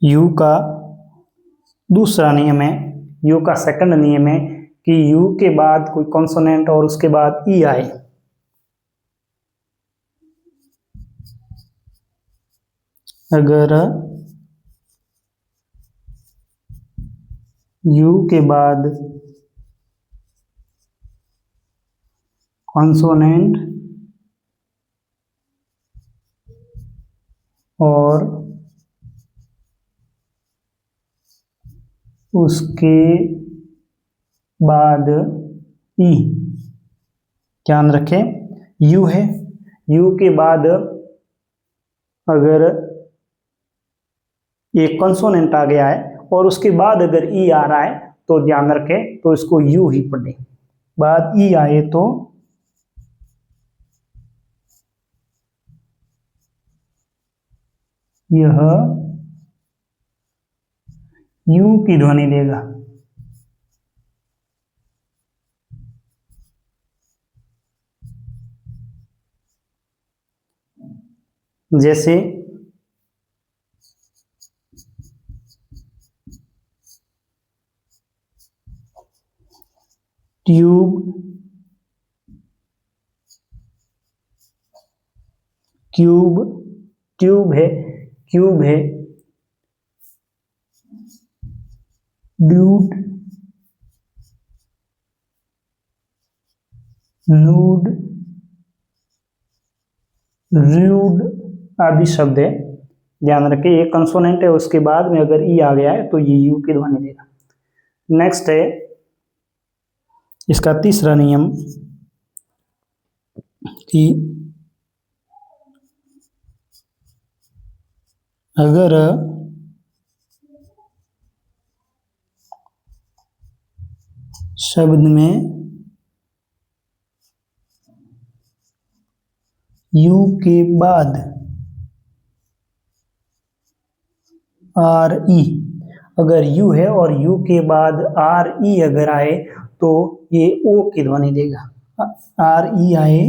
You का दूसरा नियम है, यू का सेकंड नियम है कि यू के बाद कोई कॉन्सोनेंट और उसके बाद ई आए, अगर यू के बाद कॉन्सोनेंट और उसके बाद ई, ध्यान रखें यू है, यू के बाद अगर एक कॉन्सोनेंट आ गया है और उसके बाद अगर ई आ रहा है तो ध्यान रखें तो इसको यू ही पढ़ें, बाद ई आए तो यह यू की ध्वनि देगा। जैसे ट्यूब, क्यूब, ट्यूब है, क्यूब है, ड्यूट, लूड, रूड आदि शब्द है। ध्यान रखें ये कंसोनेंट है, उसके बाद में अगर ई आ गया है तो ये यू की ध्वनि देगा। नेक्स्ट है इसका तीसरा नियम कि अगर शब्द में यू के बाद आर ई, अगर यू है और यू के बाद आर ई अगर आए तो ये ओ की ध्वनि देगा। आर ई आए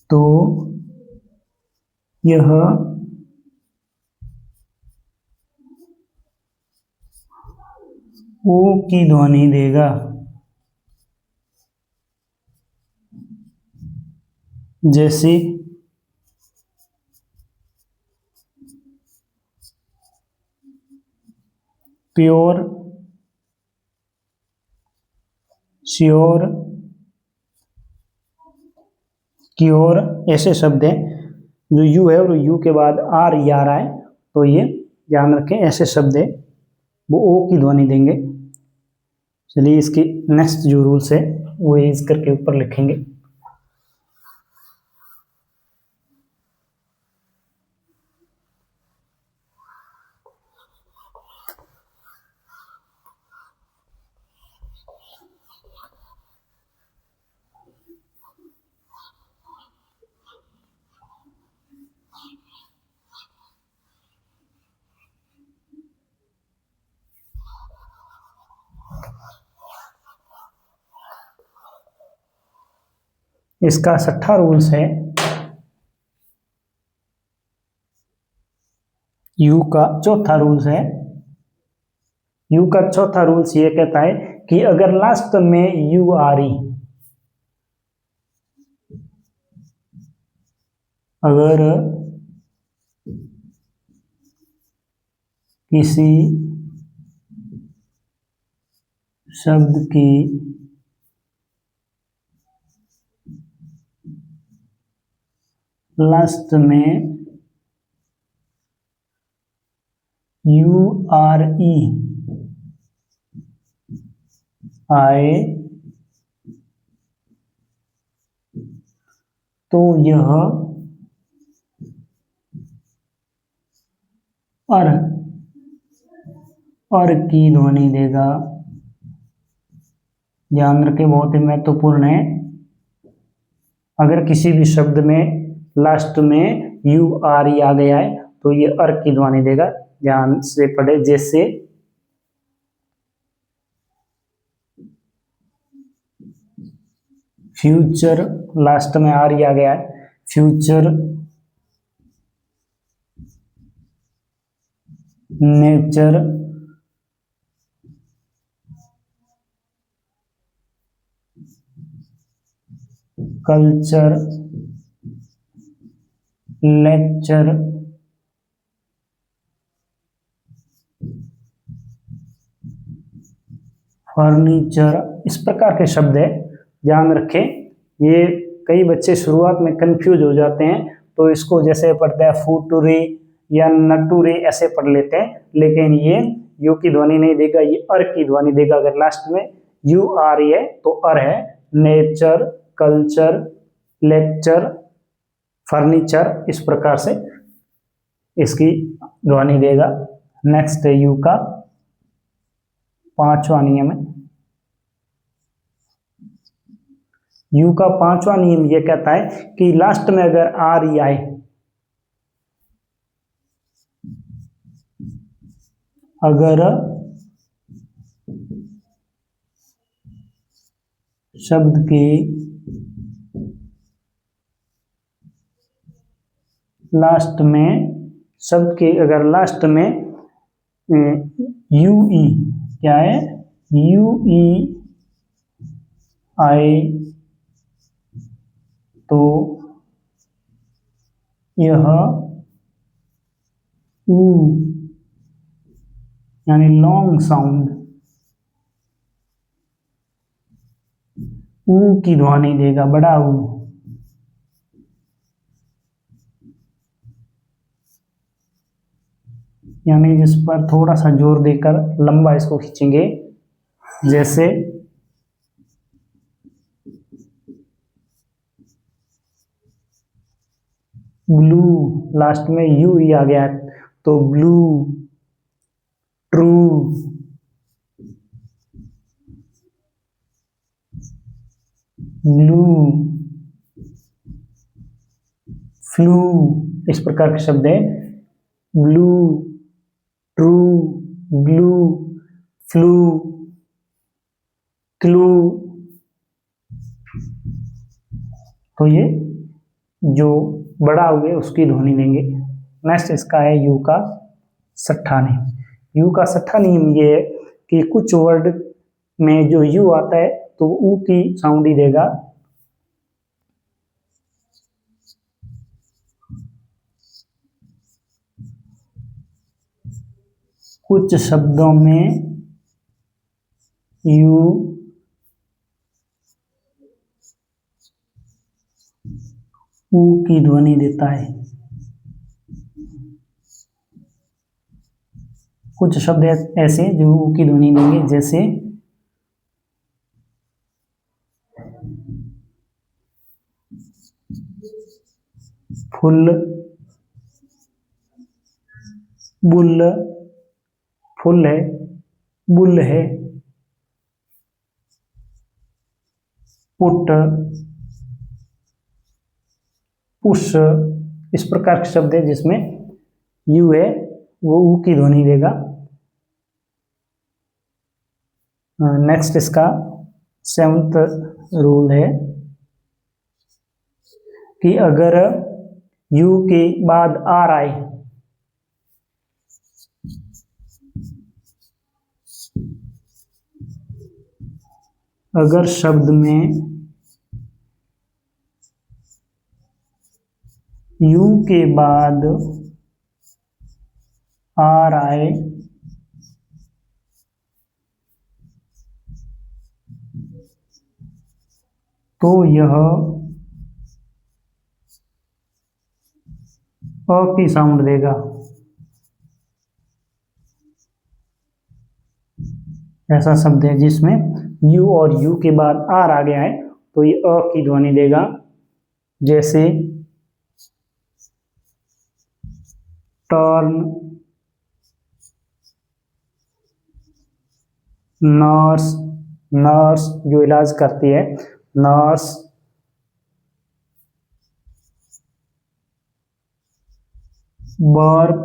तो यह ओ की ध्वनि देगा। जैसे प्योर, श्योर, क्योर ऐसे शब्द हैं जो यू है और यू के बाद आर ई आ रहा है तो ये ध्यान रखें ऐसे शब्द है वो ओ की ध्वनि देंगे। चलिए इसकी नेक्स्ट जो रूल्स है वो इस करके ऊपर लिखेंगे। इसका छठा रूल्स है, यू का चौथा रूल्स है, यू का चौथा रूल्स ये कहता है कि अगर लास्ट में यू आ रही, अगर किसी शब्द की लास्ट में यू आर ई आए तो यह अर की ध्वनि देगा। ध्यान रखें बहुत ही महत्वपूर्ण है, अगर किसी भी शब्द में लास्ट में यू आर ई आ गया है तो ये अर की ध्वनि देगा। ध्यान से पढ़े, जैसे फ्यूचर, लास्ट में आर ई आ गया है, future, nature, culture, lecture, furniture, इस प्रकार के शब्द है। ध्यान रखें, ये कई बच्चे शुरुआत में कंफ्यूज हो जाते हैं, तो इसको जैसे पढ़ते हैं फूटूरी या नटूरी ऐसे पढ़ लेते हैं, लेकिन ये यू की ध्वनि नहीं देगा, ये अर की ध्वनि देगा। अगर लास्ट में यू आ रही है तो अर है। नेचर, कल्चर, लेक्चर, फर्नीचर, इस प्रकार से इसकी ध्वनि देगा। नेक्स्ट है यू का 5वां नियम है। यू का 5वां नियम यह कहता है कि लास्ट में अगर आर ई आए, अगर शब्द की लास्ट में, शब्द के अगर लास्ट में यू ई क्या है, यू ई आए तो यह ऊ यानी लॉन्ग साउंड ऊ की ध्वनि देगा, बड़ा ऊ। यानी जिस पर थोड़ा सा जोर देकर लंबा इसको खींचेंगे, जैसे ब्लू, लास्ट में यू ही आ गया तो ब्लू, ट्रू, ब्लू, फ्लू, इस प्रकार के शब्द है। Blue, true, blue, flu, clue. तो ये जो बड़ा हुए उसकी ध्वनि देंगे। नेक्स्ट इसका है यू का 6वां नियम। यू का 6वां नियम ये है कि कुछ वर्ड में जो यू आता है तो ऊ की साउंड ही देगा। कुछ शब्दों में यू ऊ की ध्वनि देता है। कुछ शब्द ऐसे जो ऊ की ध्वनि देंगे, जैसे फुल, बुल, फुल है, बुल है, पुट, पुश, इस प्रकार के शब्द है जिसमें यू है वो ऊ की ध्वनि देगा। नेक्स्ट इसका 7th रूल है कि अगर यू के बाद आर आए, अगर शब्द में यू के बाद आर आए तो यह अ की साउंड देगा। ऐसा शब्द है जिसमें यू और यू के बाद आर आ गया है तो ये अ की ध्वनि देगा। जैसे टर्न, नर्स, नर्स जो इलाज करती है, नर्स, बर्प,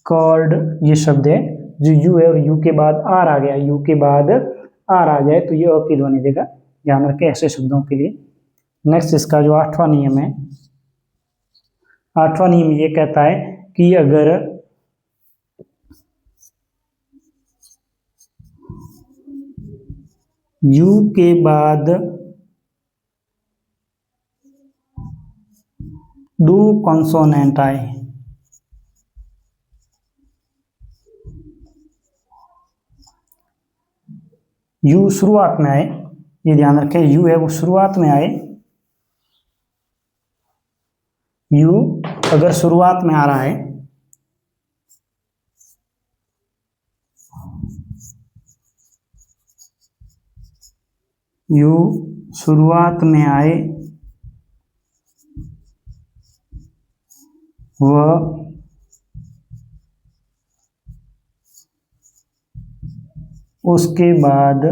कर्ड, ये शब्द है जो यू है और यू के बाद आर आ गया, यू के बाद आर आ जाए तो ये अ की ध्वनि देगा। ध्यान रखें ऐसे शब्दों के लिए। नेक्स्ट इसका जो 8वां नियम है, 8वां नियम ये कहता है कि अगर यू के बाद दो कॉन्सोनेंट आए, यू शुरुआत में आए, ये ध्यान रखें, यू है वो शुरुआत में आए, यू अगर शुरुआत में आ रहा है यू शुरुआत में आए वह उसके बाद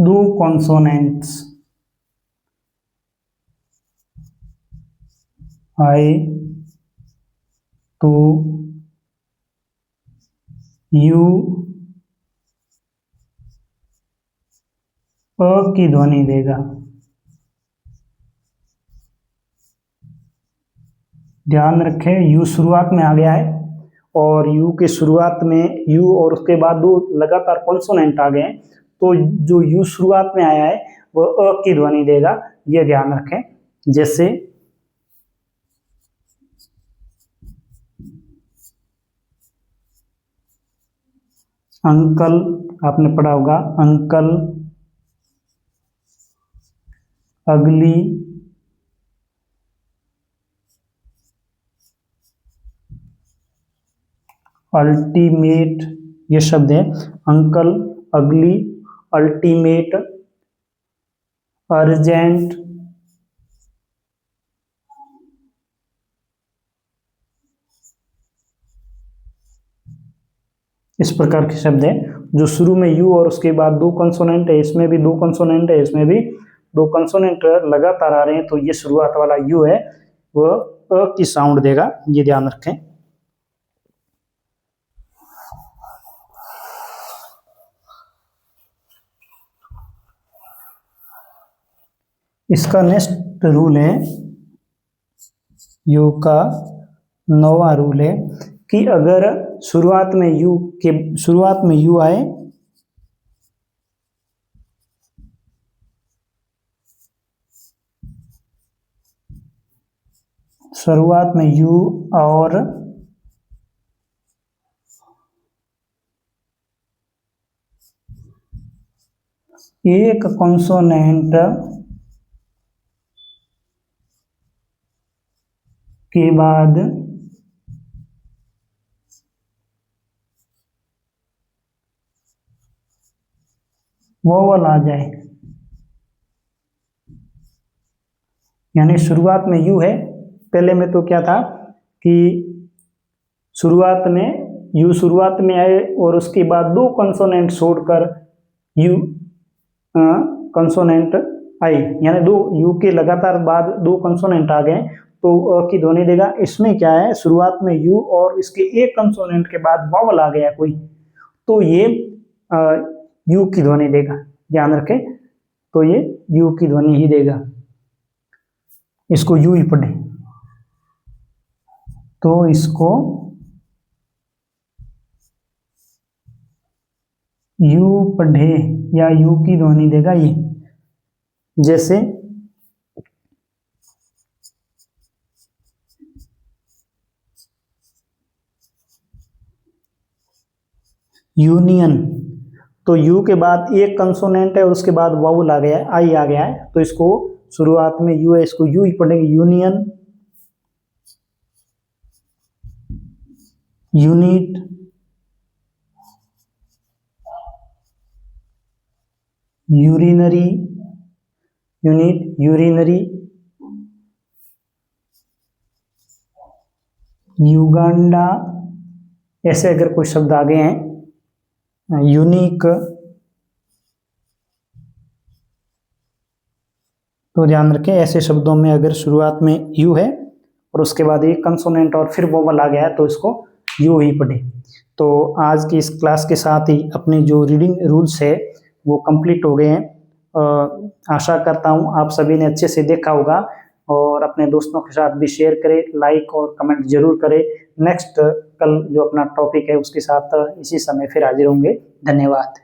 दो कॉन्सोनेंट्स आए तो यू अ की ध्वनि देगा। ध्यान रखें, यू शुरुआत में आ गया है और यू के शुरुआत में यू और उसके बाद दो लगातार कॉन्सोनेंट आ गए हैं, तो जो यू शुरुआत में आया है वह अ की ध्वनि देगा, ये ध्यान रखें। जैसे अंकल, आपने पढ़ा होगा अंकल, अगली, अल्टीमेट, ये शब्द है अंकल, अगली, अल्टीमेट, अर्जेंट, इस प्रकार के शब्द है जो शुरू में यू और उसके बाद दो कंसोनेंट है, इसमें भी दो कंसोनेंट है, इसमें भी दो कंसोनेंट लगातार आ रहे हैं, तो ये शुरुआत वाला यू है वह अ की साउंड देगा, ये ध्यान रखें। इसका नेक्स्ट रूल है, यू का 9वां रूल है कि अगर शुरुआत में यू आए शुरुआत में यू और एक कॉन्सोनेंट के बाद वोवल आ जाए, यानी शुरुआत में यू है, पहले में तो क्या था कि शुरुआत में यू शुरुआत में आए और उसके बाद दो कंसोनेंट छोड़कर यू कंसोनेंट आई, यानी दो यू के लगातार बाद दो कंसोनेंट आ गए तो अ की ध्वनि देगा। इसमें क्या है, शुरुआत में यू और इसके एक कंसोनेंट के बाद वावल आ गया कोई, तो ये यू की ध्वनि देगा, ध्यान रखें, तो ये यू की ध्वनि ही देगा, इसको यू ही पढ़े, तो इसको यू पढ़े या यू की ध्वनि देगा ये। जैसे यूनियन, तो यू के बाद एक कंसोनेंट है और उसके बाद वावल आ गया है, आई आ गया है, तो इसको शुरुआत में यू है, इसको यू ही पढ़ेंगे, union, unit, urinary, unit, urinary, Uganda, ऐसे अगर कोई शब्द आ गए हैं, यूनिक, तो ध्यान रखें ऐसे शब्दों में अगर शुरुआत में यू है और उसके बाद एक कंसोनेंट और फिर वोवल आ गया है तो इसको यू ही पढ़े। तो आज की इस क्लास के साथ ही अपने जो रीडिंग रूल्स है वो कंप्लीट हो गए हैं। आशा करता हूँ आप सभी ने अच्छे से देखा होगा और अपने दोस्तों के साथ भी शेयर करें, लाइक और कमेंट जरूर करें। नेक्स्ट कल जो अपना टॉपिक है उसके साथ इसी समय फिर हाजिर होंगे। धन्यवाद।